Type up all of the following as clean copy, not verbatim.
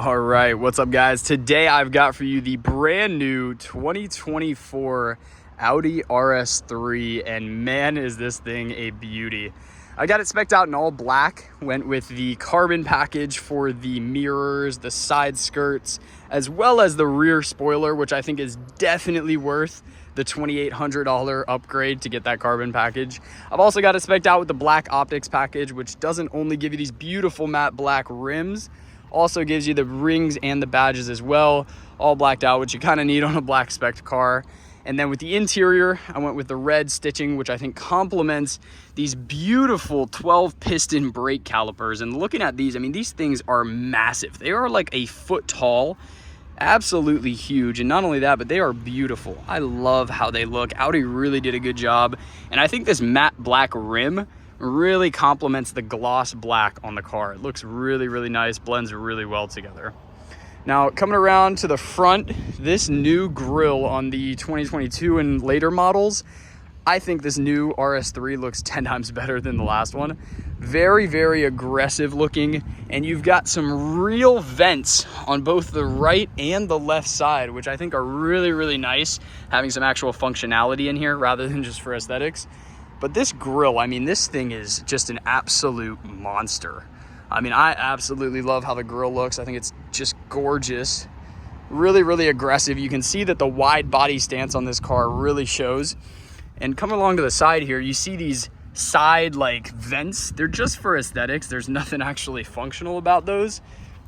All right, what's up guys? Today I've got for you the brand new 2024 Audi RS3, and man is this thing a beauty. I got it spec'd out in all black, went with the carbon package for the mirrors, the side skirts, as well as the rear spoiler, which I think is definitely worth the $2,800 upgrade to get that carbon package. I've also got it spec'd out with the black optics package, which doesn't only give you these beautiful matte black rims, also gives you the rings and the badges as well, all blacked out, which you kind of need on a black spec car. And then with the interior, I went with the red stitching, which I think complements these beautiful 12 piston brake calipers. And looking at these, I mean, these things are massive. They are like a foot tall, absolutely huge. And not only that, but they are beautiful. I love how they look. Audi really did a good job. And I think this matte black rim really complements the gloss black on the car. It looks really, really nice, blends really well together. Now, coming around to the front, this new grille on the 2022 and later models, I think this new RS3 looks 10 times better than the last one. Very, very aggressive looking, and you've got some real vents on both the right and the left side, which I think are really, really nice, having some actual functionality in here rather than just for aesthetics. But this grille, I mean, this thing is just an absolute monster. I mean, I absolutely love how the grille looks. I think it's just gorgeous. Really, really aggressive. You can see that the wide body stance on this car really shows. And coming along to the side here, you see these side like vents. They're just for aesthetics. There's nothing actually functional about those.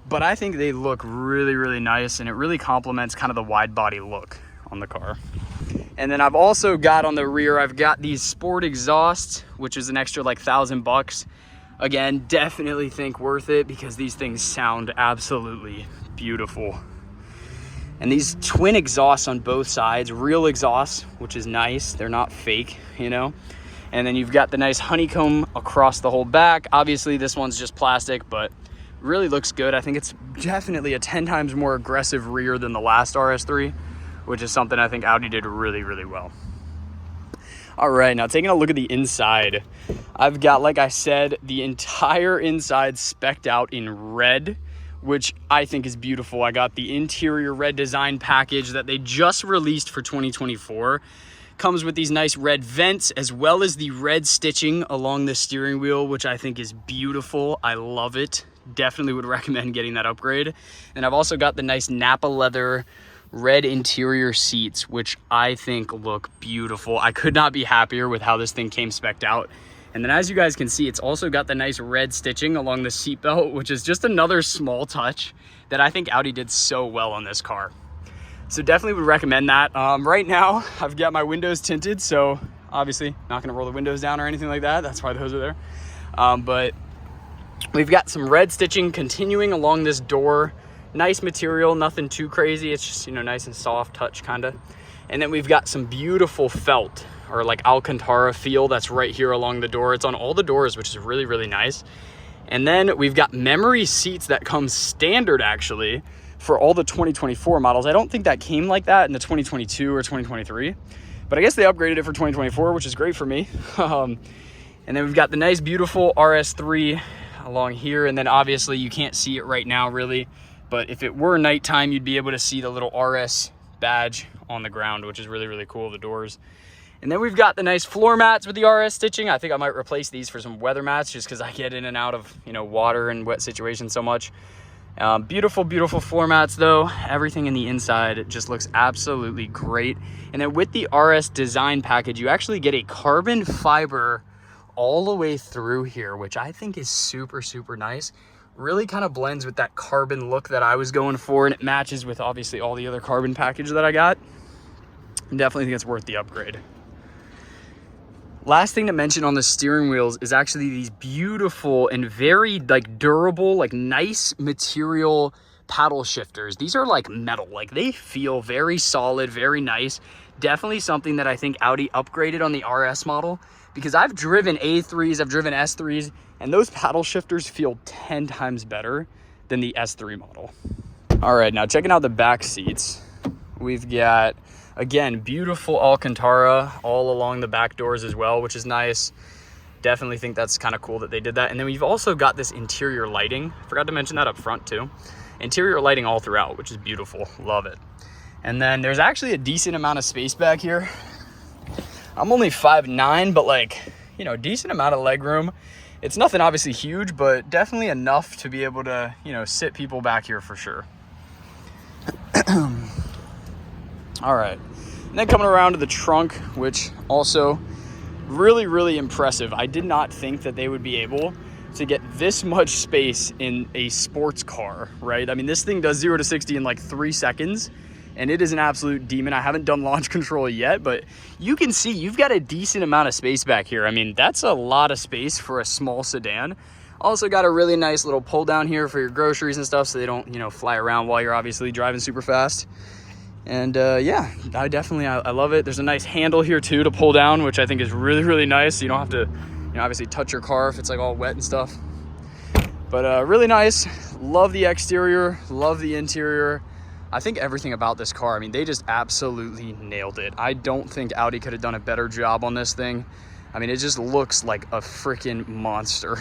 But I think they look really, really nice, and it really complements kind of the wide body look on the car. And then I've also got on the rear, I've got these sport exhausts, which is an extra like $1,000. Again, definitely think worth it because these things sound absolutely beautiful. And these twin exhausts on both sides, real exhausts, which is nice. They're not fake, you know? And then you've got the nice honeycomb across the whole back. Obviously this one's just plastic, but really looks good. I think it's definitely a 10 times more aggressive rear than the last RS3, which is something I think Audi did really, really well. All right, now taking a look at the inside, I've got, like I said, the entire inside spec'd out in red, which I think is beautiful. I got the interior red design package that they just released for 2024. Comes with these nice red vents as well as the red stitching along the steering wheel, which I think is beautiful. I love it. Definitely would recommend getting that upgrade. And I've also got the nice Napa leather red interior seats, which I think look beautiful. I could not be happier with how this thing came spec'd out. And then as you guys can see, it's also got the nice red stitching along the seat belt, which is just another small touch that I think Audi did so well on this car. So definitely would recommend that. Right now, I've got my windows tinted, so obviously not gonna roll the windows down or anything like that. That's why those are there. But we've got some red stitching continuing along this door. Nice material, nothing too crazy. It's just, you know, nice and soft touch kind of. And then we've got some beautiful felt or like Alcantara feel that's right here along the door. It's on all the doors, which is really, really nice. And then we've got memory seats that come standard actually for all the 2024 models. I don't think that came like that in the 2022 or 2023, but I guess they upgraded it for 2024, which is great for me. And then we've got the nice, beautiful RS3 along here. And then obviously you can't see it right now really, but if it were nighttime, you'd be able to see the little RS badge on the ground, which is really, really cool, the doors. And then we've got the nice floor mats with the RS stitching. I think I might replace these for some weather mats just because I get in and out of, you know, water and wet situations so much. Beautiful, beautiful floor mats though. Everything in the inside just looks absolutely great. And then with the RS design package, you actually get a carbon fiber all the way through here, which I think is super, super nice. Really kind of blends with that carbon look that I was going for, and it matches with obviously all the other carbon package that I got. Definitely think it's worth the upgrade. Last thing to mention on the steering wheels is actually these beautiful and very like durable, like nice material paddle shifters. These are like metal, like they feel very solid, very nice. Definitely something that I think Audi upgraded on the RS model, because I've driven A3s, I've driven S3s, and those paddle shifters feel 10 times better than the S3 model. All right, now checking out the back seats, we've got, again, beautiful Alcantara all along the back doors as well, which is nice. Definitely think that's kind of cool that they did that. And then we've also got this interior lighting. Forgot to mention that up front too. Interior lighting all throughout, which is beautiful. Love it. And then there's actually a decent amount of space back here. I'm only 5'9", but like, you know, decent amount of leg room. It's nothing obviously huge, but definitely enough to be able to, you know, sit people back here for sure. All right. And then coming around to the trunk, which also really, really impressive. I did not think that they would be able to get this much space in a sports car, right? I mean, this thing does 0 to 60 in like 3 seconds. And it is an absolute demon. I haven't done launch control yet, but you can see you've got a decent amount of space back here. I mean, that's a lot of space for a small sedan. Also got a really nice little pull down here for your groceries and stuff so they don't, you know, fly around while you're obviously driving super fast. And yeah, I love it. There's a nice handle here too to pull down, which I think is really, really nice. So you don't have to, you know, obviously touch your car if it's like all wet and stuff. But really nice. Love the exterior, love the interior. I think everything about this car, I mean, they just absolutely nailed it. I don't think Audi could have done a better job on this thing. I mean, it just looks like a freaking monster.